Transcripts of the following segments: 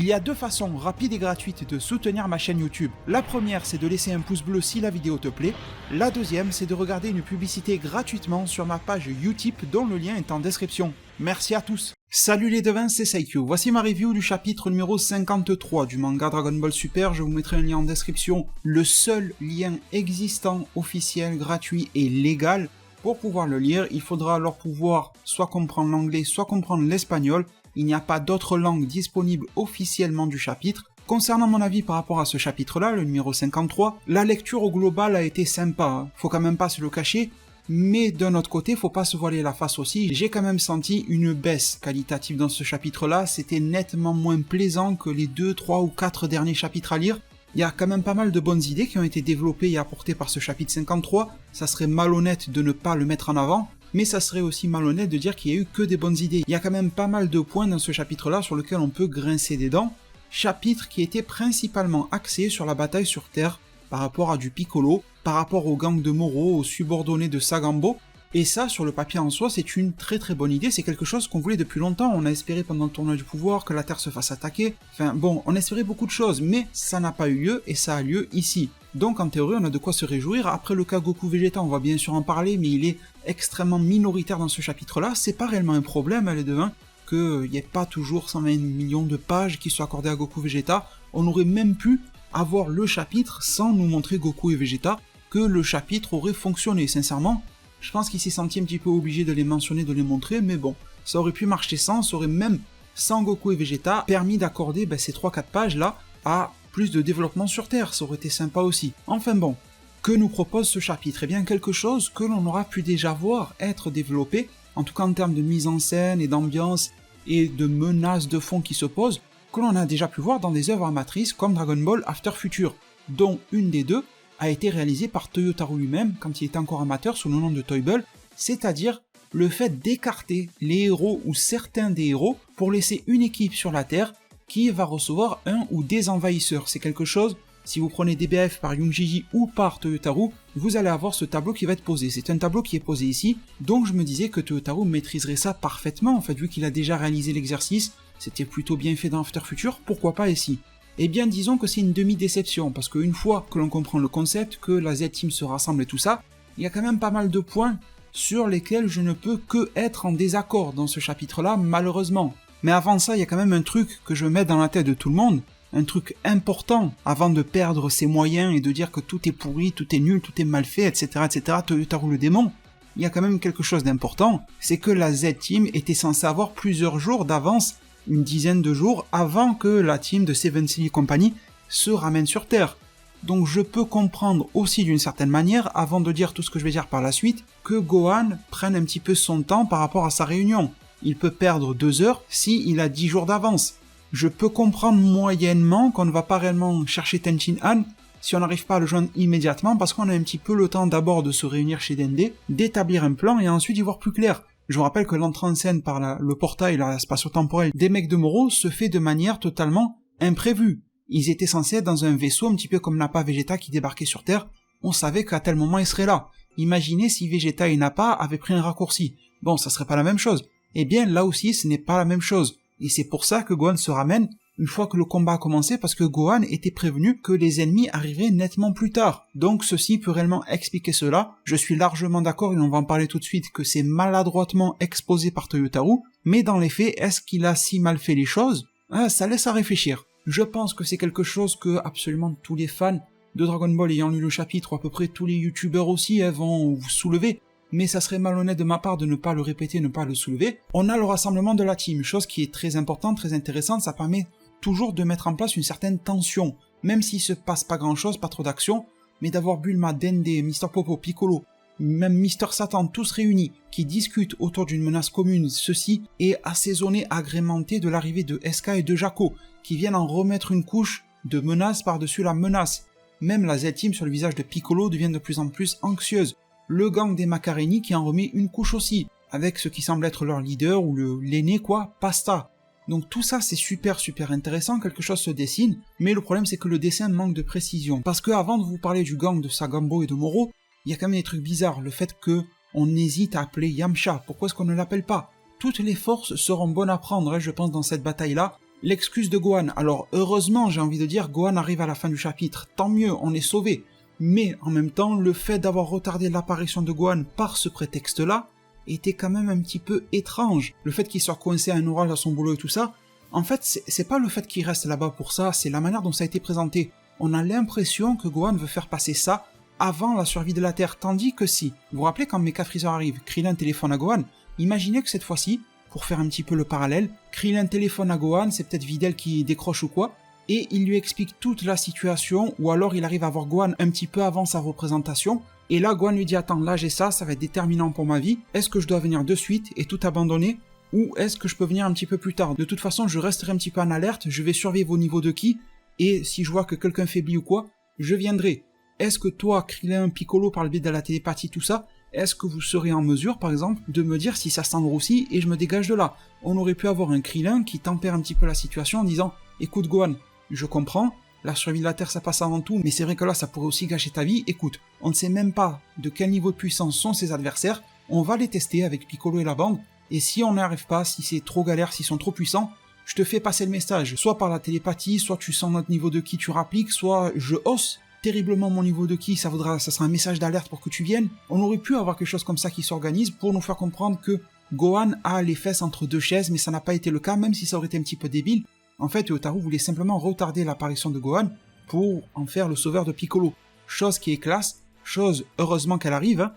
Il y a deux façons rapides et gratuites de soutenir ma chaîne YouTube. La première, c'est de laisser un pouce bleu si la vidéo te plaît. La deuxième, c'est de regarder une publicité gratuitement sur ma page Utip dont le lien est en description. Merci à tous. Salut les devins, c'est Saikyu. Voici ma review du chapitre numéro 53 du manga Dragon Ball Super. Je vous mettrai un lien en description. Le seul lien existant, officiel, gratuit et légal. Pour pouvoir le lire, il faudra alors pouvoir soit comprendre l'anglais, soit comprendre l'espagnol. Il n'y a pas d'autres langues disponibles officiellement du chapitre. Concernant mon avis par rapport à ce chapitre-là, le numéro 53, la lecture au global a été sympa, faut quand même pas se le cacher, mais d'un autre côté, faut pas se voiler la face aussi. J'ai quand même senti une baisse qualitative dans ce chapitre-là, c'était nettement moins plaisant que les 2, 3 ou 4 derniers chapitres à lire. Il y a quand même pas mal de bonnes idées qui ont été développées et apportées par ce chapitre 53, ça serait malhonnête de ne pas le mettre en avant, mais ça serait aussi malhonnête de dire qu'il y a eu que des bonnes idées. Il y a quand même pas mal de points dans ce chapitre-là sur lesquels on peut grincer des dents. Chapitre qui était principalement axé sur la bataille sur Terre, par rapport à du Piccolo, par rapport au gang de Moro, aux subordonnés de Sagambo. Et ça, sur le papier en soi, c'est une très très bonne idée, c'est quelque chose qu'on voulait depuis longtemps. On a espéré pendant le tournoi du pouvoir que la Terre se fasse attaquer. Enfin bon, on espérait beaucoup de choses, mais ça n'a pas eu lieu, et ça a lieu ici. Donc en théorie, on a de quoi se réjouir. Après le cas Goku Vegeta, on va bien sûr en parler, mais il est extrêmement minoritaire dans ce chapitre-là. C'est pas réellement un problème, les devins, qu'il n'y ait pas toujours 120 millions de pages qui soient accordées à Goku Vegeta. On aurait même pu avoir le chapitre sans nous montrer Goku et Vegeta, que le chapitre aurait fonctionné, sincèrement. Je pense qu'il s'est senti un petit peu obligé de les mentionner, de les montrer, mais bon, ça aurait pu marcher sans, ça aurait même, sans Goku et Vegeta, permis d'accorder ces 3-4 pages-là à plus de développement sur Terre, ça aurait été sympa aussi. Enfin bon, que nous propose ce chapitre? Eh bien quelque chose que l'on aura pu déjà voir être développé, en tout cas en termes de mise en scène et d'ambiance et de menaces de fond qui s'opposent, que l'on a déjà pu voir dans des œuvres amatrices comme Dragon Ball After Future, dont une des deux a été réalisée par Toyotarou lui-même quand il était encore amateur sous le nom de Toybell, c'est-à-dire le fait d'écarter les héros ou certains des héros pour laisser une équipe sur la Terre qui va recevoir un ou des envahisseurs. C'est quelque chose, si vous prenez DBF par Youngiji ou par Toyotarou, vous allez avoir ce tableau qui va être posé. C'est un tableau qui est posé ici, donc je me disais que Toyotarou maîtriserait ça parfaitement, en fait, vu qu'il a déjà réalisé l'exercice, c'était plutôt bien fait dans After Future, pourquoi pas ici? Eh bien disons que c'est une demi-déception, parce qu'une fois que l'on comprend le concept, que la Z-Team se rassemble et tout ça, il y a quand même pas mal de points sur lesquels je ne peux que être en désaccord dans ce chapitre-là, malheureusement. Mais avant ça, il y a quand même un truc que je mets dans la tête de tout le monde, un truc important, avant de perdre ses moyens et de dire que tout est pourri, tout est nul, tout est mal fait, etc., etc., Toyotarou le démon. Il y a quand même quelque chose d'important, c'est que la Z-Team était censée avoir plusieurs jours d'avance, une dizaine de jours avant que la team de Seven Silly Company se ramène sur Terre. Donc je peux comprendre aussi d'une certaine manière, avant de dire tout ce que je vais dire par la suite, que Gohan prenne un petit peu son temps par rapport à sa réunion. Il peut perdre 2 heures s'il a 10 jours d'avance. Je peux comprendre moyennement qu'on ne va pas réellement chercher Tenchin Han si on n'arrive pas à le joindre immédiatement parce qu'on a un petit peu le temps d'abord de se réunir chez Dende, d'établir un plan et ensuite d'y voir plus clair. Je vous rappelle que l'entrée en scène par le portail, la spatio-temporelle des mecs de Moro se fait de manière totalement imprévue. Ils étaient censés être dans un vaisseau un petit peu comme Nappa Vegeta qui débarquait sur Terre. On savait qu'à tel moment ils seraient là. Imaginez si Vegeta et Nappa avaient pris un raccourci. Bon, ça serait pas la même chose. Eh bien là aussi ce n'est pas la même chose. Et c'est pour ça que Gohan se ramène une fois que le combat a commencé, parce que Gohan était prévenu que les ennemis arriveraient nettement plus tard. Donc ceci peut réellement expliquer cela. Je suis largement d'accord, et on va en parler tout de suite, que c'est maladroitement exposé par Toyotarou, mais dans les faits, est-ce qu'il a si mal fait les choses? Ça laisse à réfléchir. Je pense que c'est quelque chose que absolument tous les fans de Dragon Ball ayant lu le chapitre, ou à peu près tous les youtubeurs aussi, vont vous soulever, mais ça serait malhonnête de ma part de ne pas le répéter, ne pas le soulever. On a le rassemblement de la team, chose qui est très importante, très intéressante, ça permet toujours de mettre en place une certaine tension, même s'il se passe pas grand chose, pas trop d'action, mais d'avoir Bulma, Dende, Mr. Popo, Piccolo, même Mister Satan, tous réunis, qui discutent autour d'une menace commune, ceci est assaisonné, agrémenté de l'arrivée de SK et de Jaco, qui viennent en remettre une couche de menace par-dessus la menace. Même la Z-Team sur le visage de Piccolo devient de plus en plus anxieuse. Le gang des Macareni qui en remet une couche aussi, avec ce qui semble être leur leader, ou l'aîné Pasta. Donc tout ça c'est super intéressant, quelque chose se dessine, mais le problème c'est que le dessin manque de précision. Parce que avant de vous parler du gang de Sagambo et de Moro, il y a quand même des trucs bizarres, le fait que on hésite à appeler Yamcha, pourquoi est-ce qu'on ne l'appelle pas? Toutes les forces seront bonnes à prendre, je pense, dans cette bataille-là, L'excuse de Gohan, alors heureusement j'ai envie de dire, Gohan arrive à la fin du chapitre, tant mieux, on est sauvé. Mais en même temps, le fait d'avoir retardé l'apparition de Gohan par ce prétexte-là était quand même un petit peu étrange. Le fait qu'il soit coincé à un oral à son boulot et tout ça, en fait c'est pas le fait qu'il reste là-bas pour ça, c'est la manière dont ça a été présenté. On a l'impression que Gohan veut faire passer ça avant la survie de la Terre, tandis que si, vous vous rappelez quand Mecha Freezer arrive, Krillin téléphone à Gohan, imaginez que cette fois-ci, pour faire un petit peu le parallèle, Krillin téléphone à Gohan, c'est peut-être Videl qui décroche ou quoi, et il lui explique toute la situation, ou alors il arrive à voir Gohan un petit peu avant sa représentation, et là Gohan lui dit attends, là j'ai ça va être déterminant pour ma vie, est-ce que je dois venir de suite et tout abandonner, ou est-ce que je peux venir un petit peu plus tard? De toute façon, je resterai un petit peu en alerte, je vais survivre au niveau de ki, et si je vois que quelqu'un faiblit ou quoi, je viendrai. Est-ce que toi, Krillin, Piccolo, par le biais de la télépathie, tout ça, est-ce que vous serez en mesure, par exemple, de me dire si ça sent le roussi et je me dégage de là? On aurait pu avoir un Krillin qui tempère un petit peu la situation en disant « Écoute Gohan, je comprends, la survie de la Terre ça passe avant tout, mais c'est vrai que là ça pourrait aussi gâcher ta vie, écoute, on ne sait même pas de quel niveau de puissance sont ses adversaires, on va les tester avec Piccolo et la bande, et si on n'y arrive pas, si c'est trop galère, s'ils sont trop puissants, je te fais passer le message, soit par la télépathie, soit tu sens notre niveau de ki, tu rappliques, soit je hausse terriblement mon niveau de ki, ça sera un message d'alerte pour que tu viennes. On aurait pu avoir quelque chose comme ça qui s'organise pour nous faire comprendre que Gohan a les fesses entre deux chaises, mais ça n'a pas été le cas, même si ça aurait été un petit peu débile. En fait, Yotaro voulait simplement retarder l'apparition de Gohan pour en faire le sauveur de Piccolo. Chose qui est classe, chose heureusement qu'elle arrive, hein,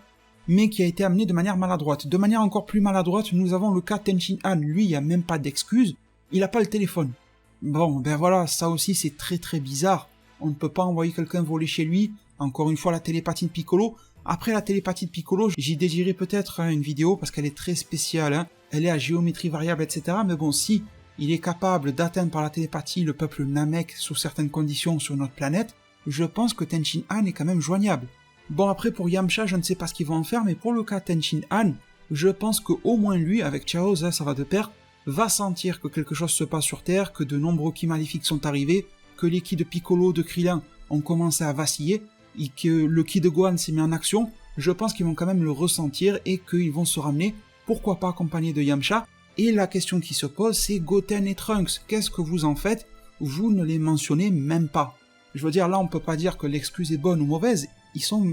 mais qui a été amenée de manière maladroite. De manière encore plus maladroite, nous avons le cas Tenshin Han. Lui, il n'y a même pas d'excuse, il a pas le téléphone. Bon, ben voilà, ça aussi c'est très très bizarre. On ne peut pas envoyer quelqu'un voler chez lui. Encore une fois, la télépathie de Piccolo. Après la télépathie de Piccolo, j'y dédierai peut-être une vidéo parce qu'elle est très spéciale. Hein. Elle est à géométrie variable, etc. Mais bon, si il est capable d'atteindre par la télépathie le peuple Namek sous certaines conditions sur notre planète, je pense que Tenshin Han est quand même joignable. Bon, après pour Yamcha, je ne sais pas ce qu'ils vont en faire, mais pour le cas Tenshin Han, je pense qu'au moins lui, avec Chaos, hein, ça va de pair, va sentir que quelque chose se passe sur Terre, que de nombreux ki maléfiques sont arrivés, que les ki de Piccolo, de Krillin ont commencé à vaciller, et que le ki de Gohan s'est mis en action, je pense qu'ils vont quand même le ressentir et qu'ils vont se ramener, pourquoi pas accompagnés de Yamcha. Et la question qui se pose, c'est Goten et Trunks, qu'est-ce que vous en faites? Vous ne les mentionnez même pas. Je veux dire, là on peut pas dire que l'excuse est bonne ou mauvaise,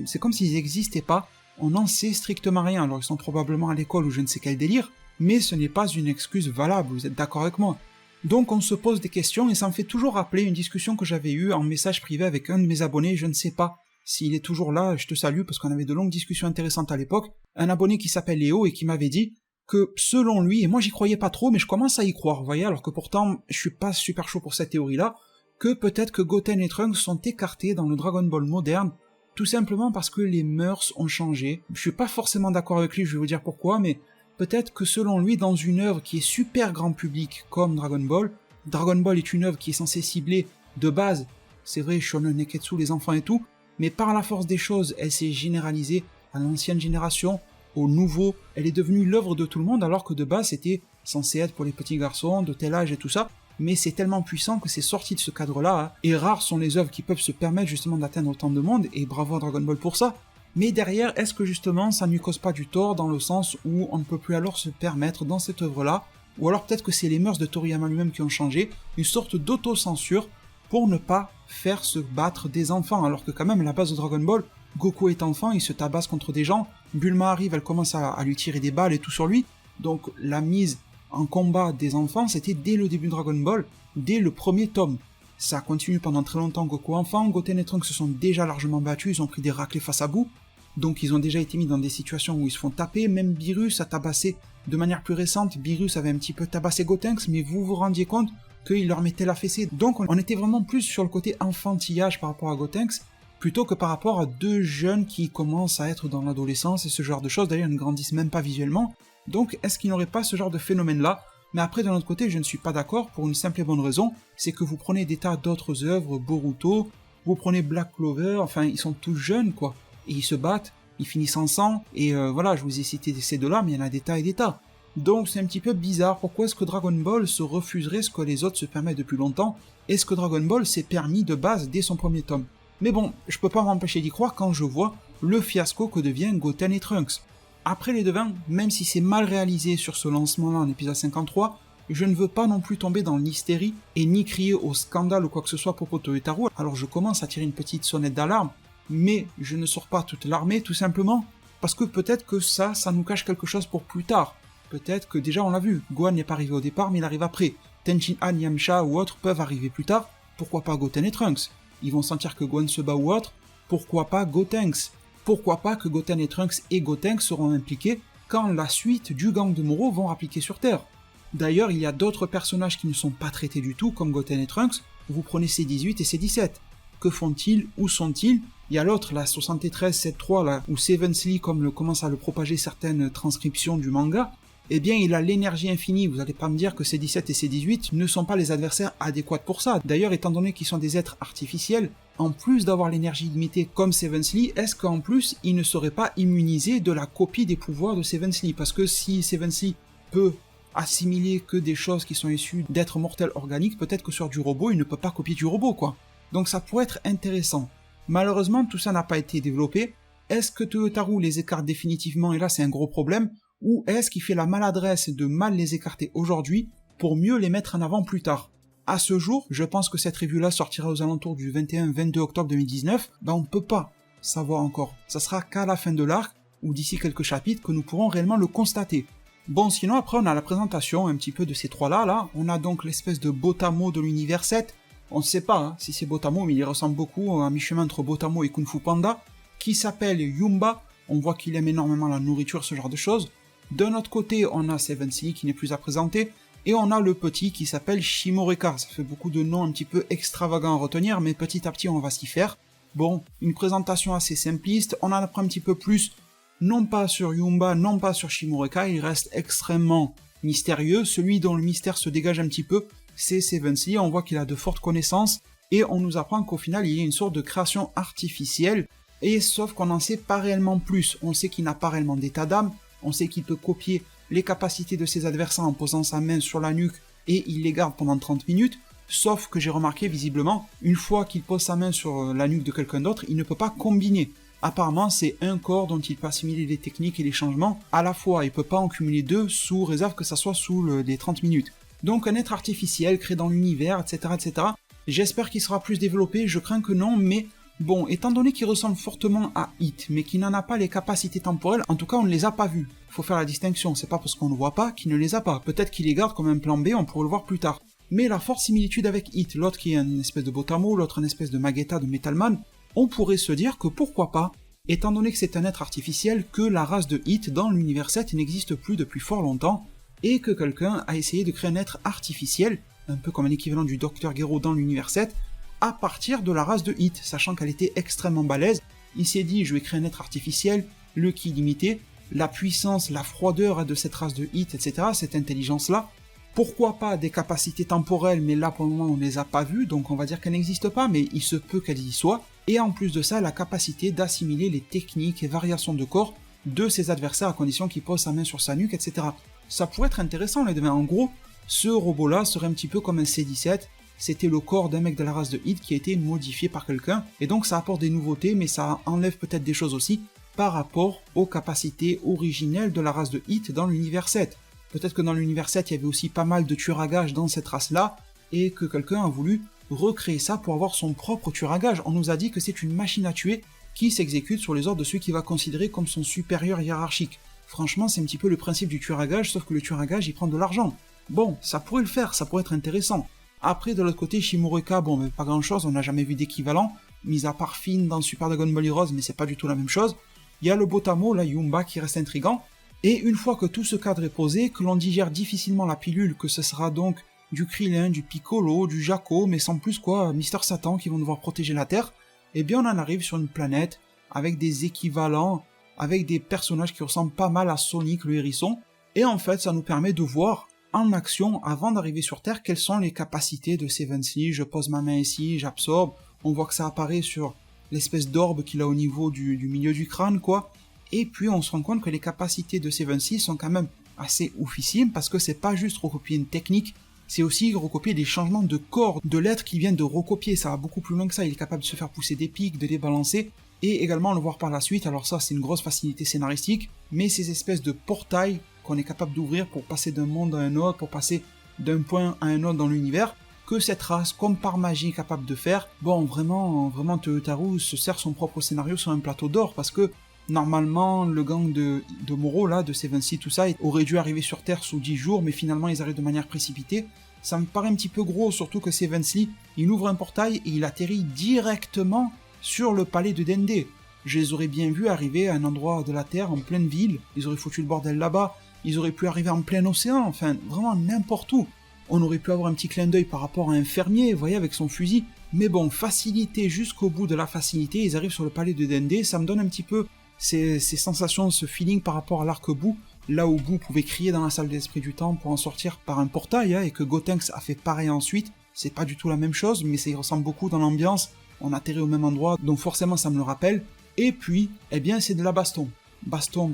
c'est comme s'ils n'existaient pas, on n'en sait strictement rien, alors ils sont probablement à l'école ou je ne sais quel délire, mais ce n'est pas une excuse valable, vous êtes d'accord avec moi? Donc on se pose des questions et ça me fait toujours rappeler une discussion que j'avais eue en message privé avec un de mes abonnés, je ne sais pas s'il est toujours là, je te salue parce qu'on avait de longues discussions intéressantes à l'époque, un abonné qui s'appelle Léo et qui m'avait dit que selon lui, et moi j'y croyais pas trop mais je commence à y croire, vous voyez, alors que pourtant je suis pas super chaud pour cette théorie-là, que peut-être que Goten et Trunks sont écartés dans le Dragon Ball moderne, tout simplement parce que les mœurs ont changé. Je suis pas forcément d'accord avec lui, je vais vous dire pourquoi, mais peut-être que selon lui, dans une œuvre qui est super grand public comme Dragon Ball est une œuvre qui est censée cibler de base, c'est vrai, Shonen Neketsu, les enfants et tout, mais par la force des choses, elle s'est généralisée à l'ancienne génération, au nouveau, elle est devenue l'œuvre de tout le monde, alors que de base c'était censé être pour les petits garçons, de tel âge et tout ça, mais c'est tellement puissant que c'est sorti de ce cadre-là, hein. Et rares sont les œuvres qui peuvent se permettre justement d'atteindre autant de monde, et bravo à Dragon Ball pour ça. Mais derrière, est-ce que justement ça ne lui cause pas du tort dans le sens où on ne peut plus alors se permettre dans cette œuvre-là, ou alors peut-être que c'est les mœurs de Toriyama lui-même qui ont changé, une sorte d'auto-censure pour ne pas faire se battre des enfants, alors que quand même la base de Dragon Ball, Goku est enfant, il se tabasse contre des gens, Bulma arrive, elle commence à lui tirer des balles et tout sur lui, donc la mise en combat des enfants, c'était dès le début de Dragon Ball, dès le premier tome. Ça continue pendant très longtemps, Goku enfant, Goten et Trunks se sont déjà largement battus, ils ont pris des raclées face à bout, donc ils ont déjà été mis dans des situations où ils se font taper, même Beerus a tabassé, de manière plus récente, Beerus avait un petit peu tabassé Gotenks, mais vous vous rendiez compte qu'il leur mettait la fessée, donc on était vraiment plus sur le côté enfantillage par rapport à Gotenks, plutôt que par rapport à deux jeunes qui commencent à être dans l'adolescence et ce genre de choses, d'ailleurs ils ne grandissent même pas visuellement, donc est-ce qu'il n'y aurait pas ce genre de phénomène-là? Mais après, d'un autre côté, je ne suis pas d'accord pour une simple et bonne raison, c'est que vous prenez des tas d'autres œuvres, Boruto, vous prenez Black Clover, enfin, ils sont tous jeunes, quoi. Et ils se battent, ils finissent en sang, et voilà, je vous ai cité ces deux-là, mais il y en a des tas et des tas. Donc c'est un petit peu bizarre, pourquoi est-ce que Dragon Ball se refuserait ce que les autres se permettent depuis longtemps, et ce que Dragon Ball s'est permis de base dès son premier tome? Mais bon, je peux pas m'empêcher d'y croire quand je vois le fiasco que devient Goten et Trunks. Après les devins, même si c'est mal réalisé sur ce lancement-là en épisode 53, Je ne veux pas non plus tomber dans l'hystérie et ni crier au scandale ou quoi que ce soit pour Toyotaru, alors je commence à tirer une petite sonnette d'alarme, mais je ne sors pas toute l'armée tout simplement, parce que peut-être que ça nous cache quelque chose pour plus tard. Peut-être que déjà on l'a vu, Gohan n'est pas arrivé au départ mais il arrive après. Tenshin Han, Yamcha ou autres peuvent arriver plus tard, pourquoi pas Goten et Trunks? Ils vont sentir que Gohan se bat ou autre, pourquoi pas Gotenks? Pourquoi pas que Goten et Trunks et Gotenks seront impliqués quand la suite du gang de Moro vont appliquer sur Terre? D'ailleurs, il y a d'autres personnages qui ne sont pas traités du tout, comme Goten et Trunks. Vous prenez C18 et C17. Que font-ils? Où sont-ils? Il y a l'autre, la 73-73, là, ou Sevensley, comme commencent à le propager certaines transcriptions du manga. Eh bien, il a l'énergie infinie. Vous n'allez pas me dire que C17 et C18 ne sont pas les adversaires adéquats pour ça. D'ailleurs, étant donné qu'ils sont des êtres artificiels, en plus d'avoir l'énergie limitée comme Sevensley, est-ce qu'en plus, ils ne seraient pas immunisés de la copie des pouvoirs de Sevensley? Parce que si Sevensley peut assimiler que des choses qui sont issues d'êtres mortels organiques, peut-être que sur du robot, il ne peut pas copier du robot, quoi. Donc ça pourrait être intéressant. Malheureusement, tout ça n'a pas été développé. Est-ce que Toyotaru les écarte définitivement, et là c'est un gros problème, ou est-ce qu'il fait la maladresse de mal les écarter aujourd'hui pour mieux les mettre en avant plus tard? À ce jour, je pense que cette revue-là sortira aux alentours du 21-22 octobre 2019, on ne peut pas savoir encore. Ça sera qu'à la fin de l'arc, ou d'ici quelques chapitres, que nous pourrons réellement le constater. Bon, sinon après on a la présentation un petit peu de ces trois-là, là. On a donc l'espèce de Botamo de l'univers 7. On ne sait pas si c'est Botamo, mais il ressemble beaucoup à mi-chemin entre Botamo et Kung Fu Panda, qui s'appelle Yumba. On voit qu'il aime énormément la nourriture, ce genre de choses. D'un autre côté, on a Sevensley qui n'est plus à présenter, et on a le petit qui s'appelle Shimoreka. Ça fait beaucoup de noms un petit peu extravagants à retenir, mais petit à petit on va s'y faire. Bon, une présentation assez simpliste, on en apprend un petit peu plus, non pas sur Yumba, non pas sur Shimoreka, il reste extrêmement mystérieux. Celui dont le mystère se dégage un petit peu, c'est Sevensley. On voit qu'il a de fortes connaissances, et on nous apprend qu'au final il y a une sorte de création artificielle, et sauf qu'on n'en sait pas réellement plus. On sait qu'il n'a pas réellement d'état d'âme, on sait qu'il peut copier les capacités de ses adversaires en posant sa main sur la nuque, et il les garde pendant 30 minutes, sauf que j'ai remarqué visiblement, une fois qu'il pose sa main sur la nuque de quelqu'un d'autre, il ne peut pas combiner. Apparemment, c'est un corps dont il peut assimiler les techniques et les changements à la fois. Il peut pas en cumuler deux sous réserve que ça soit sous les 30 minutes. Donc un être artificiel créé dans l'univers, etc., etc. J'espère qu'il sera plus développé, je crains que non, mais bon, étant donné qu'il ressemble fortement à Hit, mais qu'il n'en a pas les capacités temporelles, en tout cas on ne les a pas vus. Faut faire la distinction, c'est pas parce qu'on ne voit pas qu'il ne les a pas. Peut-être qu'il les garde comme un plan B, on pourrait le voir plus tard. Mais la forte similitude avec Hit, l'autre qui est une espèce de Botamo, l'autre une espèce de Magetta de Metalman, on pourrait se dire que pourquoi pas, étant donné que c'est un être artificiel, que la race de Hit dans l'univers 7 n'existe plus depuis fort longtemps, et que quelqu'un a essayé de créer un être artificiel, un peu comme un équivalent du Dr Gero dans l'univers 7, à partir de la race de Hit, sachant qu'elle était extrêmement balèze. Il s'est dit, je vais créer un être artificiel, le ki limité, la puissance, la froideur de cette race de Hit, etc., cette intelligence-là. Pourquoi pas des capacités temporelles, mais là pour le moment on ne les a pas vues, donc on va dire qu'elles n'existent pas, mais il se peut qu'elles y soient. Et en plus de ça, la capacité d'assimiler les techniques et variations de corps de ses adversaires à condition qu'il pose sa main sur sa nuque, etc. Ça pourrait être intéressant les deux, en gros, ce robot-là serait un petit peu comme un C17, c'était le corps d'un mec de la race de Hit qui a été modifié par quelqu'un, et donc ça apporte des nouveautés, mais ça enlève peut-être des choses aussi par rapport aux capacités originelles de la race de Hit dans l'univers 7. Peut-être que dans l'univers 7, il y avait aussi pas mal de tueurs à gages dans cette race-là, et que quelqu'un a voulu recréer ça pour avoir son propre tueur à gages. On nous a dit que c'est une machine à tuer qui s'exécute sur les ordres de celui qu'il va considérer comme son supérieur hiérarchique. Franchement, c'est un petit peu le principe du tueur à gages, sauf que le tueur à gages, il prend de l'argent. Bon, ça pourrait le faire, ça pourrait être intéressant. Après, de l'autre côté, Shimoreka, bon, mais pas grand-chose, on n'a jamais vu d'équivalent, mis à part Finn dans Super Dragon Ball Heroes, mais c'est pas du tout la même chose. Il y a le Botamo, la Yumba, qui reste intriguant. Et une fois que tout ce cadre est posé, que l'on digère difficilement la pilule, que ce sera donc du Krillin, du Piccolo, du Jaco, mais sans plus quoi, Mister Satan qui vont devoir protéger la Terre, eh bien on en arrive sur une planète avec des équivalents, avec des personnages qui ressemblent pas mal à Sonic le hérisson, et en fait ça nous permet de voir en action, avant d'arriver sur Terre, quelles sont les capacités de Sevensley. Je pose ma main ici, j'absorbe, on voit que ça apparaît sur l'espèce d'orbe qu'il a au niveau du milieu du crâne, quoi. Et puis on se rend compte que les capacités de Sevensley sont quand même assez oufissimes, parce que c'est pas juste recopier une technique, c'est aussi recopier des changements de corps de l'être qu'il vient de recopier. Ça va beaucoup plus loin que ça, il est capable de se faire pousser des pics, de les balancer, et également le voir par la suite. Alors ça c'est une grosse facilité scénaristique, mais ces espèces de portails qu'on est capable d'ouvrir pour passer d'un monde à un autre, pour passer d'un point à un autre dans l'univers, que cette race, comme par magie, est capable de faire. Bon, vraiment, Toyotarou se sert son propre scénario sur un plateau d'or, parce que normalement, le gang de Moro, là, de Seven Sea, tout ça, aurait dû arriver sur Terre sous 10 jours, mais finalement, ils arrivent de manière précipitée. Ça me paraît un petit peu gros, surtout que Seven Sea, il ouvre un portail et il atterrit directement sur le palais de Dende. Je les aurais bien vus arriver à un endroit de la Terre, en pleine ville, ils auraient foutu le bordel là-bas, ils auraient pu arriver en plein océan, enfin, vraiment n'importe où. On aurait pu avoir un petit clin d'œil par rapport à un fermier, vous voyez, avec son fusil. Mais bon, facilité jusqu'au bout de la facilité, ils arrivent sur le palais de Dende, ça me donne un petit peu ces sensations, ce feeling par rapport à l'arc bout, là où Boo pouvait crier dans la salle d'esprit du temps pour en sortir par un portail, et que Gotenks a fait pareil ensuite. C'est pas du tout la même chose, mais ça y ressemble beaucoup dans l'ambiance, on atterrit au même endroit, donc forcément ça me le rappelle. Et puis, eh bien c'est de la baston. Baston,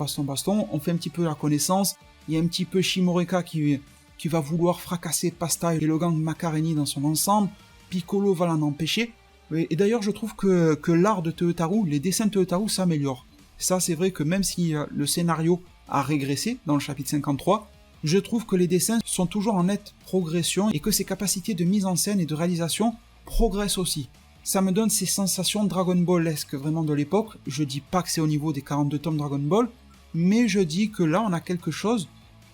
on fait un petit peu la connaissance, il y a un petit peu Shimoreka qui va vouloir fracasser Pasta et le gang Macareni dans son ensemble, Piccolo va l'en empêcher, et d'ailleurs je trouve que l'art de Toyotarou, les dessins de Toyotarou s'améliorent. Ça c'est vrai que même si le scénario a régressé dans le chapitre 53, je trouve que les dessins sont toujours en nette progression et que ses capacités de mise en scène et de réalisation progressent aussi. Ça me donne ces sensations Dragon Ball-esque vraiment de l'époque. Je dis pas que c'est au niveau des 42 tomes Dragon Ball, mais je dis que là on a quelque chose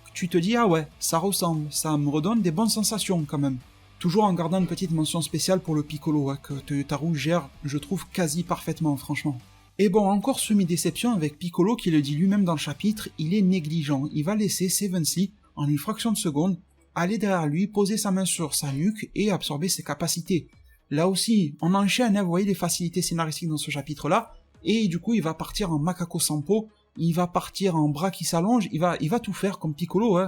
que tu te dis ah ouais, ça ressemble, ça me redonne des bonnes sensations quand même. Toujours en gardant une petite mention spéciale pour le Piccolo, que Toyotarou gère, je trouve, quasi parfaitement, franchement. Et bon, encore semi-déception avec Piccolo qui le dit lui-même dans le chapitre, il est négligent, il va laisser Seven Sea, en une fraction de seconde, aller derrière lui, poser sa main sur sa nuque et absorber ses capacités. Là aussi, on enchaîne, vous voyez les facilités scénaristiques dans ce chapitre-là, et du coup il va partir en Makako Sampo, il va partir en bras qui s'allongent, il va tout faire comme Piccolo,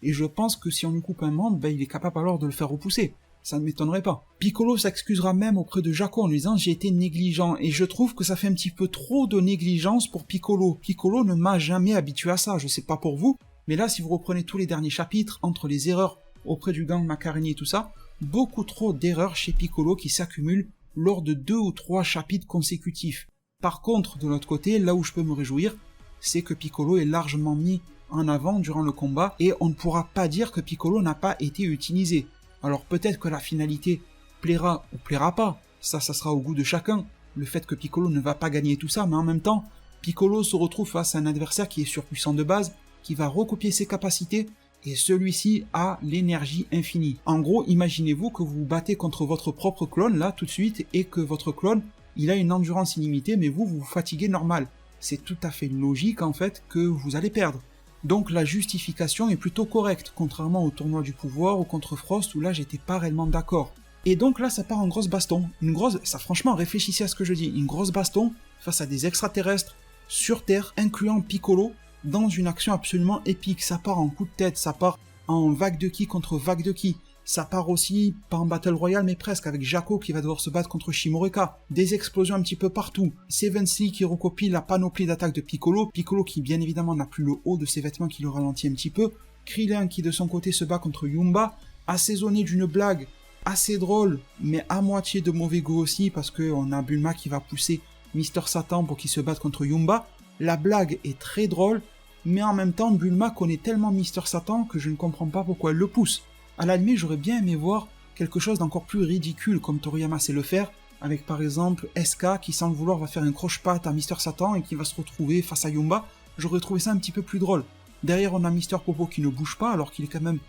et je pense que si on lui coupe un membre, il est capable alors de le faire repousser. Ça ne m'étonnerait pas. Piccolo s'excusera même auprès de Jaco en lui disant « j'ai été négligent » et je trouve que ça fait un petit peu trop de négligence pour Piccolo. Piccolo ne m'a jamais habitué à ça, je sais pas pour vous, mais là si vous reprenez tous les derniers chapitres, entre les erreurs auprès du gang Macareni et tout ça, beaucoup trop d'erreurs chez Piccolo qui s'accumulent lors de 2 ou 3 chapitres consécutifs. Par contre, de l'autre côté, là où je peux me réjouir, c'est que Piccolo est largement mis en avant durant le combat et on ne pourra pas dire que Piccolo n'a pas été utilisé. Alors peut-être que la finalité plaira ou plaira pas, ça sera au goût de chacun, le fait que Piccolo ne va pas gagner tout ça, mais en même temps, Piccolo se retrouve face à un adversaire qui est surpuissant de base, qui va recopier ses capacités, et celui-ci a l'énergie infinie. En gros, imaginez-vous que vous vous battez contre votre propre clone, là, tout de suite, et que votre clone, il a une endurance illimitée, mais vous vous fatiguez normal. C'est tout à fait logique, en fait, que vous allez perdre. Donc la justification est plutôt correcte, contrairement au tournoi du pouvoir ou contre Frost où là j'étais pas réellement d'accord. Et donc là ça part en grosse baston, ça franchement réfléchissez à ce que je dis, une grosse baston face à des extraterrestres sur Terre, incluant Piccolo, dans une action absolument épique. Ça part en coup de tête, ça part en vague de ki contre vague de ki, ça part aussi, pas en Battle Royale mais presque, avec Jaco qui va devoir se battre contre Shimoreka, des explosions un petit peu partout, Seven Sea qui recopie la panoplie d'attaques de Piccolo, Piccolo qui bien évidemment n'a plus le haut de ses vêtements qui le ralentit un petit peu, Krillin qui de son côté se bat contre Yumba, assaisonné d'une blague assez drôle, mais à moitié de mauvais goût aussi, parce qu'on a Bulma qui va pousser Mister Satan pour qu'il se batte contre Yumba. La blague est très drôle, mais en même temps Bulma connaît tellement Mister Satan que je ne comprends pas pourquoi elle le pousse. À la limite, j'aurais bien aimé voir quelque chose d'encore plus ridicule comme Toriyama sait le faire, avec par exemple SK qui sans le vouloir va faire un croche-patte à Mister Satan et qui va se retrouver face à Yumba. J'aurais trouvé ça un petit peu plus drôle. Derrière on a Mister Popo qui ne bouge pas alors qu'il est quand même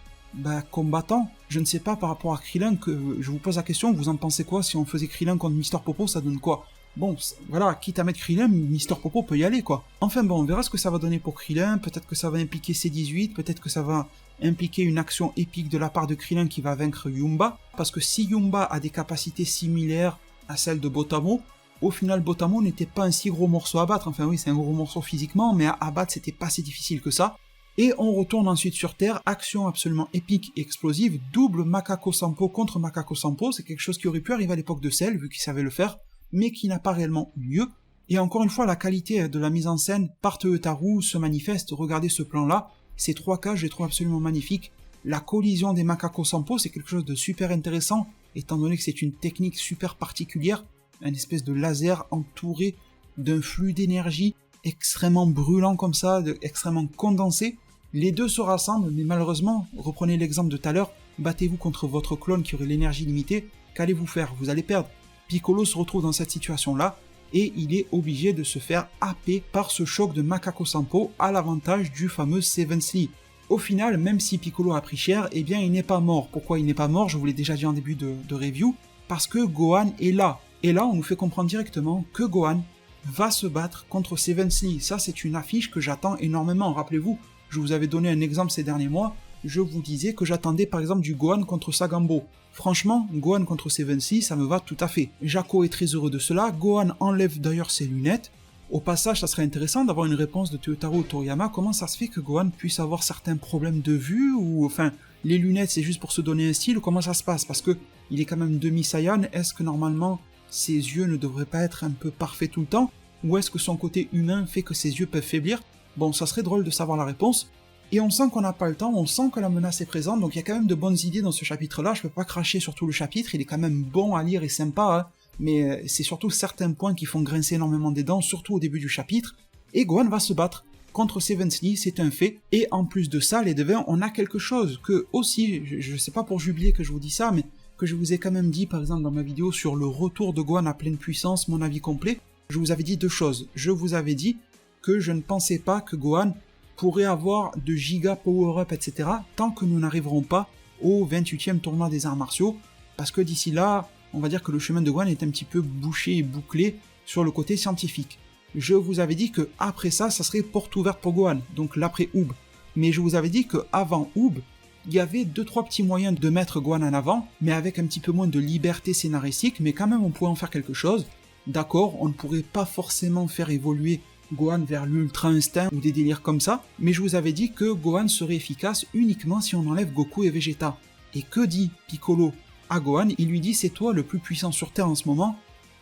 combattant. Je ne sais pas par rapport à Krillin, que je vous pose la question, vous en pensez quoi? Si on faisait Krillin contre Mister Popo, ça donne quoi? Bon, voilà, quitte à mettre Krillin, Mister Popo peut y aller quoi. Enfin bon, on verra ce que ça va donner pour Krillin, peut-être que ça va impliquer C18, peut-être que ça va impliquer une action épique de la part de Krillin qui va vaincre Yumba, parce que si Yumba a des capacités similaires à celles de Botamo, au final Botamo n'était pas un si gros morceau à battre, enfin oui c'est un gros morceau physiquement, mais à battre c'était pas si difficile que ça. Et on retourne ensuite sur Terre, action absolument épique et explosive, double Makako Sampo contre Makako Sampo, c'est quelque chose qui aurait pu arriver à l'époque de Cell, vu qu'il savait le faire, mais qui n'a pas réellement eu lieu. Et encore une fois, la qualité de la mise en scène par Toyotarou se manifeste, regardez ce plan-là, ces 3 cas, je les trouve absolument magnifiques. La collision des Makako Sampo, c'est quelque chose de super intéressant, étant donné que c'est une technique super particulière, un espèce de laser entouré d'un flux d'énergie extrêmement brûlant comme ça, extrêmement condensé. Les deux se rassemblent, mais malheureusement, reprenez l'exemple de tout à l'heure, battez-vous contre votre clone qui aurait l'énergie limitée, qu'allez-vous faire? Vous allez perdre. Piccolo se retrouve dans cette situation-là, et il est obligé de se faire happer par ce choc de Makako Sampo à l'avantage du fameux Seven Slee. Au final, même si Piccolo a pris cher, eh bien il n'est pas mort. Pourquoi il n'est pas mort? Je vous l'ai déjà dit en début de review, parce que Gohan est là. Et là, on nous fait comprendre directement que Gohan va se battre contre Seven Slee. Ça, c'est une affiche que j'attends énormément. Rappelez-vous, je vous avais donné un exemple ces derniers mois, je vous disais que j'attendais par exemple du Gohan contre Sagambo. Franchement, Gohan contre Seven Slee, ça me va tout à fait. Jaco est très heureux de cela, Gohan enlève d'ailleurs ses lunettes. Au passage, ça serait intéressant d'avoir une réponse de Toyotaro Toriyama, comment ça se fait que Gohan puisse avoir certains problèmes de vue, ou enfin, les lunettes c'est juste pour se donner un style, ou comment ça se passe? Parce que il est quand même demi-Saiyan, est-ce que normalement ses yeux ne devraient pas être un peu parfaits tout le temps? Ou est-ce que son côté humain fait que ses yeux peuvent faiblir? Bon, ça serait drôle de savoir la réponse. Et on sent qu'on n'a pas le temps, on sent que la menace est présente, donc il y a quand même de bonnes idées dans ce chapitre-là, je peux pas cracher sur tout le chapitre, il est quand même bon à lire et sympa, hein, mais c'est surtout certains points qui font grincer énormément des dents, surtout au début du chapitre, et Gohan va se battre contre Seven Slee, c'est un fait, et en plus de ça, les devins, on a quelque chose que aussi, je sais pas pour jubiler que je vous dis ça, mais que je vous ai quand même dit, par exemple dans ma vidéo sur le retour de Gohan à pleine puissance, mon avis complet, je vous avais dit deux choses, je vous avais dit que je ne pensais pas que Gohan pourrait avoir de giga power-up, etc., tant que nous n'arriverons pas au 28e tournoi des arts martiaux, parce que d'ici là, on va dire que le chemin de Gohan est un petit peu bouché et bouclé sur le côté scientifique. Je vous avais dit que après ça serait porte ouverte pour Gohan, donc l'après Oob. Mais je vous avais dit qu'avant Oob, il y avait 2-3 petits moyens de mettre Gohan en avant, mais avec un petit peu moins de liberté scénaristique, mais quand même on pourrait en faire quelque chose. D'accord, on ne pourrait pas forcément faire évoluer Gohan vers l'Ultra Instinct ou des délires comme ça, mais je vous avais dit que Gohan serait efficace uniquement si on enlève Goku et Vegeta. Et que dit Piccolo à Gohan? Il lui dit c'est toi le plus puissant sur Terre en ce moment,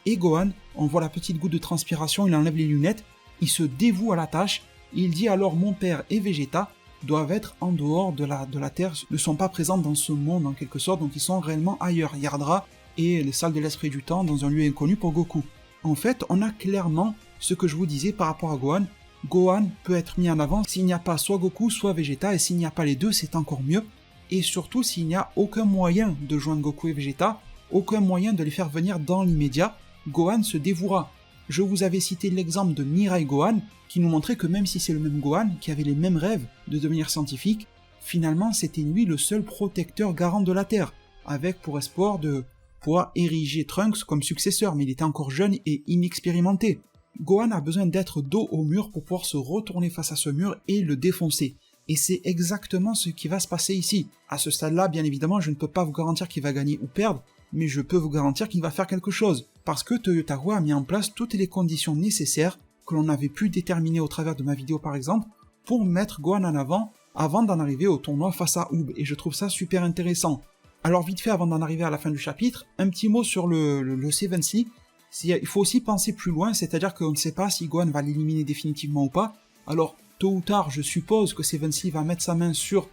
et Gohan, on voit la petite goutte de transpiration, il enlève les lunettes, il se dévoue à la tâche, il dit alors mon père et Vegeta doivent être en dehors de la Terre, ne sont pas présents dans ce monde en quelque sorte, donc ils sont réellement ailleurs, Yardra et les salles de l'esprit du temps dans un lieu inconnu pour Goku. En fait, on a clairement ce que je vous disais par rapport à Gohan. Gohan peut être mis en avant s'il n'y a pas soit Goku, soit Vegeta, et s'il n'y a pas les deux, c'est encore mieux. Et surtout s'il n'y a aucun moyen de joindre Goku et Vegeta, aucun moyen de les faire venir dans l'immédiat, Gohan se dévouera. Je vous avais cité l'exemple de Mirai Gohan, qui nous montrait que même si c'est le même Gohan, qui avait les mêmes rêves de devenir scientifique, finalement c'était lui le seul protecteur garant de la Terre, avec pour espoir de pouvoir ériger Trunks comme successeur, mais il était encore jeune et inexpérimenté. Gohan a besoin d'être dos au mur pour pouvoir se retourner face à ce mur et le défoncer. Et c'est exactement ce qui va se passer ici. À ce stade-là, bien évidemment, je ne peux pas vous garantir qu'il va gagner ou perdre, mais je peux vous garantir qu'il va faire quelque chose, parce que Toyotaro a mis en place toutes les conditions nécessaires que l'on avait pu déterminer au travers de ma vidéo par exemple, pour mettre Gohan en avant d'en arriver au tournoi face à Oob, et je trouve ça super intéressant. Alors vite fait, avant d'en arriver à la fin du chapitre, un petit mot sur le Seven Slee. Il faut aussi penser plus loin, c'est-à-dire qu'on ne sait pas si Gohan va l'éliminer définitivement ou pas. Alors, tôt ou tard, je suppose que Seven Slee va mettre sa main sur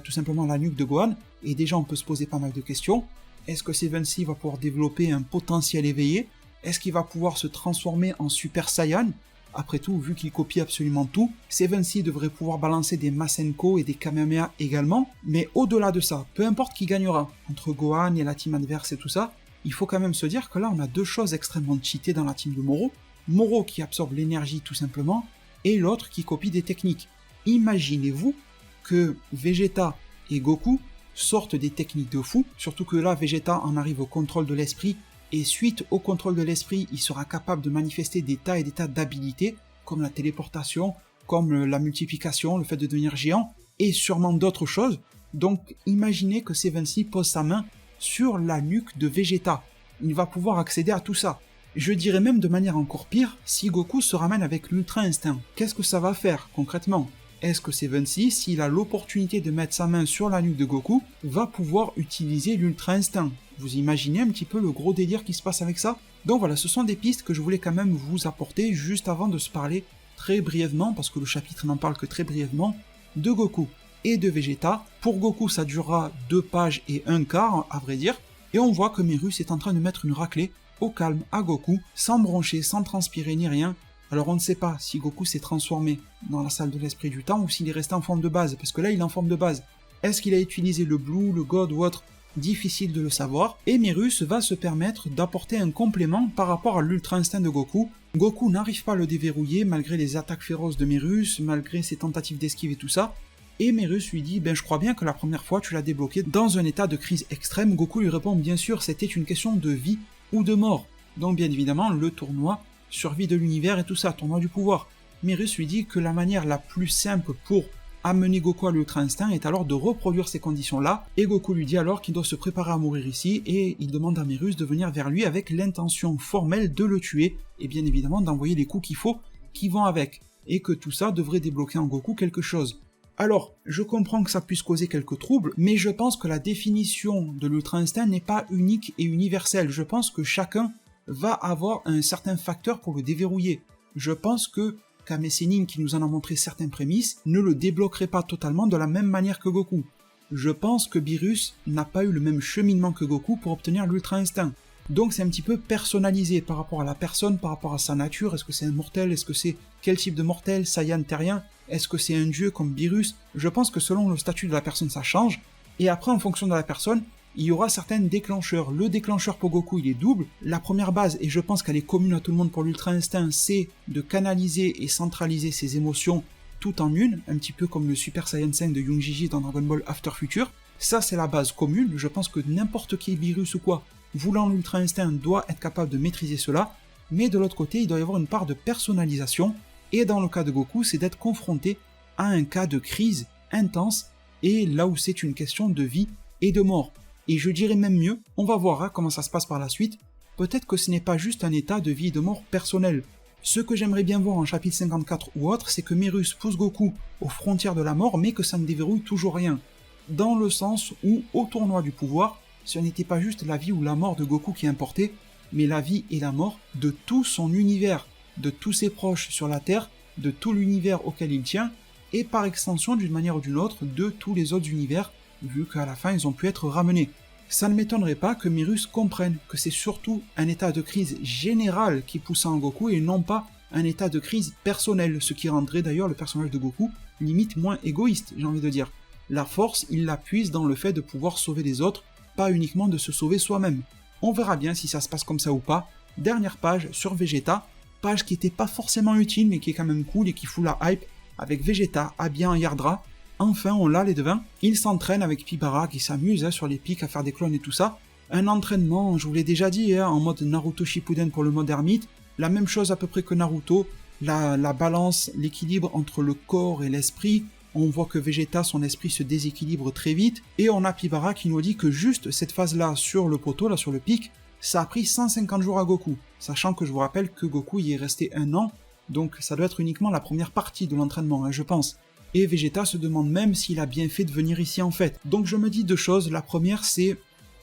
tout simplement la nuque de Gohan, et déjà on peut se poser pas mal de questions. Est-ce que Seven Slee va pouvoir développer un potentiel éveillé? Est-ce qu'il va pouvoir se transformer en Super Saiyan? Après tout, vu qu'il copie absolument tout, Seven Slee devrait pouvoir balancer des Masenko et des Kamehameha également, mais au-delà de ça, peu importe qui gagnera, entre Gohan et la team adverse et tout ça, il faut quand même se dire que là on a deux choses extrêmement cheatées dans la team de Moro. Moro qui absorbe l'énergie tout simplement, et l'autre qui copie des techniques. Imaginez-vous que Vegeta et Goku sortent des techniques de fou, surtout que là Vegeta en arrive au contrôle de l'esprit, et suite au contrôle de l'esprit, il sera capable de manifester des tas et des tas d'habilités, comme la téléportation, comme la multiplication, le fait de devenir géant, et sûrement d'autres choses. Donc imaginez que Seven Slee pose sa main sur la nuque de Vegeta. Il va pouvoir accéder à tout ça. Je dirais même de manière encore pire, si Goku se ramène avec l'Ultra Instinct, qu'est-ce que ça va faire concrètement? Est-ce que Seven Slee, s'il a l'opportunité de mettre sa main sur la nuque de Goku, va pouvoir utiliser l'Ultra Instinct? Vous imaginez un petit peu le gros délire qui se passe avec ça? Donc voilà, ce sont des pistes que je voulais quand même vous apporter juste avant de se parler très brièvement, parce que le chapitre n'en parle que très brièvement, de Goku et de Vegeta. Pour Goku, ça durera 2 pages et un quart, à vrai dire, et on voit que Merus est en train de mettre une raclée au calme à Goku, sans broncher, sans transpirer ni rien. Alors on ne sait pas si Goku s'est transformé dans la salle de l'esprit du temps ou s'il est resté en forme de base, parce que là il est en forme de base. Est-ce qu'il a utilisé le Blue, le God ou autre? Difficile de le savoir, et Mirus va se permettre d'apporter un complément par rapport à l'Ultra Instinct de Goku. Goku n'arrive pas à le déverrouiller malgré les attaques féroces de Mirus, malgré ses tentatives d'esquive et tout ça, et Mirus lui dit « je crois bien que la première fois tu l'as débloqué dans un état de crise extrême ». Goku lui répond « bien sûr, c'était une question de vie ou de mort ». Donc bien évidemment, le tournoi, survie de l'univers et tout ça, tournoi du pouvoir. Mirus lui dit que la manière la plus simple pour amener Goku à l'Ultra Instinct est alors de reproduire ces conditions-là, et Goku lui dit alors qu'il doit se préparer à mourir ici, et il demande à Mirus de venir vers lui avec l'intention formelle de le tuer, et bien évidemment d'envoyer les coups qu'il faut, qui vont avec, et que tout ça devrait débloquer en Goku quelque chose. Alors, je comprends que ça puisse causer quelques troubles, mais je pense que la définition de l'Ultra Instinct n'est pas unique et universelle, je pense que chacun va avoir un certain facteur pour le déverrouiller. Je pense que Kame Sennin, qui nous en a montré certaines prémices, ne le débloquerait pas totalement de la même manière que Goku. Je pense que Beerus n'a pas eu le même cheminement que Goku pour obtenir l'Ultra Instinct. Donc c'est un petit peu personnalisé par rapport à la personne, par rapport à sa nature. Est-ce que c'est un mortel? Est-ce que c'est quel type de mortel? Saiyan, terrien? Est-ce que c'est un dieu comme Beerus? Je pense que selon le statut de la personne ça change. Et après en fonction de la personne, il y aura certains déclencheurs. Le déclencheur pour Goku, il est double. La première base, et je pense qu'elle est commune à tout le monde pour l'Ultra Instinct, c'est de canaliser et centraliser ses émotions tout en une, un petit peu comme le Super Saiyan 5 de Young-Jiji dans Dragon Ball After Future. Ça, c'est la base commune. Je pense que n'importe qui, Beerus ou quoi, voulant l'Ultra Instinct, doit être capable de maîtriser cela. Mais de l'autre côté, il doit y avoir une part de personnalisation. Et dans le cas de Goku, c'est d'être confronté à un cas de crise intense, et là où c'est une question de vie et de mort. Et je dirais même mieux, on va voir comment ça se passe par la suite, peut-être que ce n'est pas juste un état de vie et de mort personnel. Ce que j'aimerais bien voir en chapitre 54 ou autre, c'est que Mirus pousse Goku aux frontières de la mort, mais que ça ne déverrouille toujours rien. Dans le sens où, au tournoi du pouvoir, ce n'était pas juste la vie ou la mort de Goku qui importait, mais la vie et la mort de tout son univers, de tous ses proches sur la Terre, de tout l'univers auquel il tient, et par extension, d'une manière ou d'une autre, de tous les autres univers, vu qu'à la fin ils ont pu être ramenés. Ça ne m'étonnerait pas que Mirus comprenne que c'est surtout un état de crise général qui pousse en Goku et non pas un état de crise personnel, ce qui rendrait d'ailleurs le personnage de Goku limite moins égoïste, j'ai envie de dire. La force, il la puise dans le fait de pouvoir sauver les autres, pas uniquement de se sauver soi-même. On verra bien si ça se passe comme ça ou pas. Dernière page sur Vegeta, page qui était pas forcément utile mais qui est quand même cool et qui fout la hype, avec Vegeta habillé en Yardra. Enfin, on l'a les devins. Il s'entraîne avec Pibara qui s'amuse sur les pics à faire des clones et tout ça. Un entraînement, je vous l'ai déjà dit, en mode Naruto Shippuden pour le mode ermite. La même chose à peu près que Naruto. La balance, l'équilibre entre le corps et l'esprit. On voit que Vegeta, son esprit se déséquilibre très vite. Et on a Pibara qui nous dit que juste cette phase-là sur le poteau, là sur le pic, ça a pris 150 jours à Goku. Sachant que je vous rappelle que Goku y est resté 1 an. Donc ça doit être uniquement la première partie de l'entraînement, je pense. Et Vegeta se demande même s'il a bien fait de venir ici en fait. Donc je me dis deux choses. La première, c'est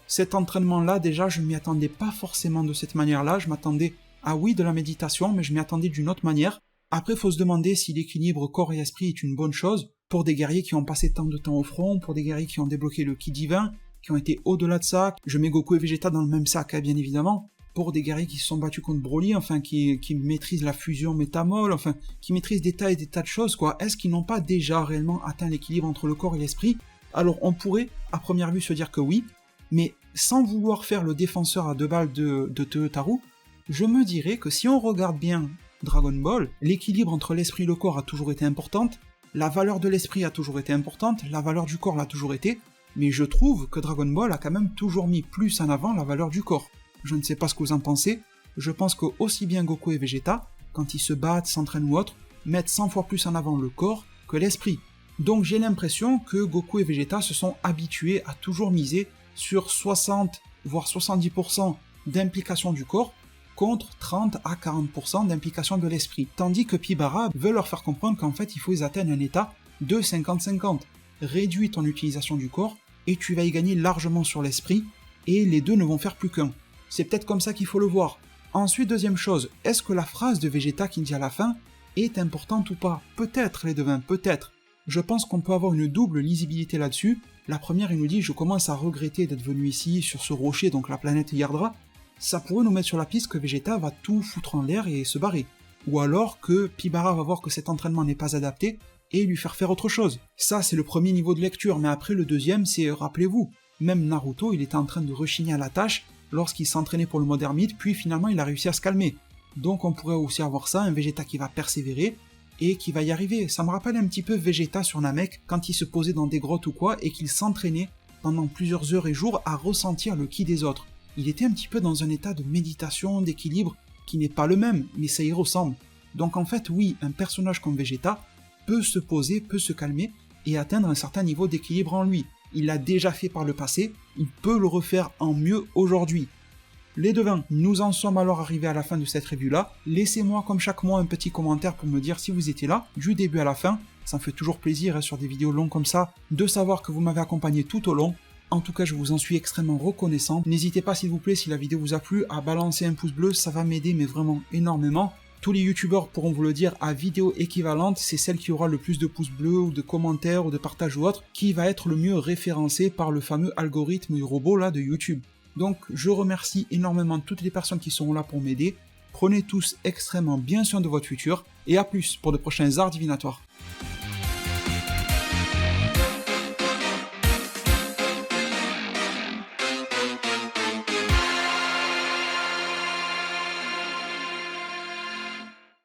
cet entraînement-là, déjà, je ne m'y attendais pas forcément de cette manière-là. Je m'attendais à oui de la méditation, mais je m'y attendais d'une autre manière. Après, il faut se demander si l'équilibre corps et esprit est une bonne chose pour des guerriers qui ont passé tant de temps au front, pour des guerriers qui ont débloqué le ki divin, qui ont été au-delà de ça. Je mets Goku et Vegeta dans le même sac, bien évidemment. Pour des guerriers qui se sont battus contre Broly, enfin qui maîtrisent la fusion métamol, enfin qui maîtrisent des tas et des tas de choses, quoi. Est-ce qu'ils n'ont pas déjà réellement atteint l'équilibre entre le corps et l'esprit? Alors on pourrait, à première vue, se dire que oui, mais sans vouloir faire le défenseur à 2 balles de Teutaru, je me dirais que si on regarde bien Dragon Ball, l'équilibre entre l'esprit et le corps a toujours été importante, la valeur de l'esprit a toujours été importante, la valeur du corps l'a toujours été, mais je trouve que Dragon Ball a quand même toujours mis plus en avant la valeur du corps. Je ne sais pas ce que vous en pensez, je pense que aussi bien Goku et Vegeta, quand ils se battent, s'entraînent ou autre, mettent 100 fois plus en avant le corps que l'esprit. Donc j'ai l'impression que Goku et Vegeta se sont habitués à toujours miser sur 60 voire 70% d'implication du corps contre 30 à 40% d'implication de l'esprit. Tandis que Pibara veut leur faire comprendre qu'en fait il faut qu'ils atteignent un état de 50-50. Réduis ton utilisation du corps et tu vas y gagner largement sur l'esprit et les deux ne vont faire plus qu'un. C'est peut-être comme ça qu'il faut le voir. Ensuite, deuxième chose, est-ce que la phrase de Vegeta qui dit à la fin est importante ou pas? Peut-être les devins, peut-être. Je pense qu'on peut avoir une double lisibilité là-dessus. La première, il nous dit « Je commence à regretter d'être venu ici, sur ce rocher, donc la planète Yardra ». Ça pourrait nous mettre sur la piste que Vegeta va tout foutre en l'air et se barrer. Ou alors que Pibara va voir que cet entraînement n'est pas adapté et lui faire autre chose. Ça, c'est le premier niveau de lecture, mais après le deuxième, c'est, rappelez-vous, même Naruto, il était en train de rechigner à la tâche lorsqu'il s'entraînait pour le mode ermite, puis finalement il a réussi à se calmer. Donc on pourrait aussi avoir ça, un Vegeta qui va persévérer, et qui va y arriver. Ça me rappelle un petit peu Vegeta sur Namek, quand il se posait dans des grottes ou quoi, et qu'il s'entraînait pendant plusieurs heures et jours à ressentir le ki des autres. Il était un petit peu dans un état de méditation, d'équilibre, qui n'est pas le même, mais ça y ressemble. Donc en fait, oui, un personnage comme Vegeta peut se poser, peut se calmer, et atteindre un certain niveau d'équilibre en lui. Il l'a déjà fait par le passé, il peut le refaire en mieux aujourd'hui. Les devins, nous en sommes alors arrivés à la fin de cette review-là. Laissez-moi comme chaque mois un petit commentaire pour me dire si vous étiez là, du début à la fin. Ça me fait toujours plaisir sur des vidéos longues comme ça, de savoir que vous m'avez accompagné tout au long. En tout cas, je vous en suis extrêmement reconnaissant. N'hésitez pas s'il vous plaît, si la vidéo vous a plu, à balancer un pouce bleu, ça va m'aider mais vraiment énormément. Tous les youtubeurs pourront vous le dire, à vidéo équivalente, c'est celle qui aura le plus de pouces bleus ou de commentaires ou de partages ou autre, qui va être le mieux référencé par le fameux algorithme du robot là de YouTube. Donc je remercie énormément toutes les personnes qui seront là pour m'aider. Prenez tous extrêmement bien soin de votre futur, et à plus pour de prochains arts divinatoires.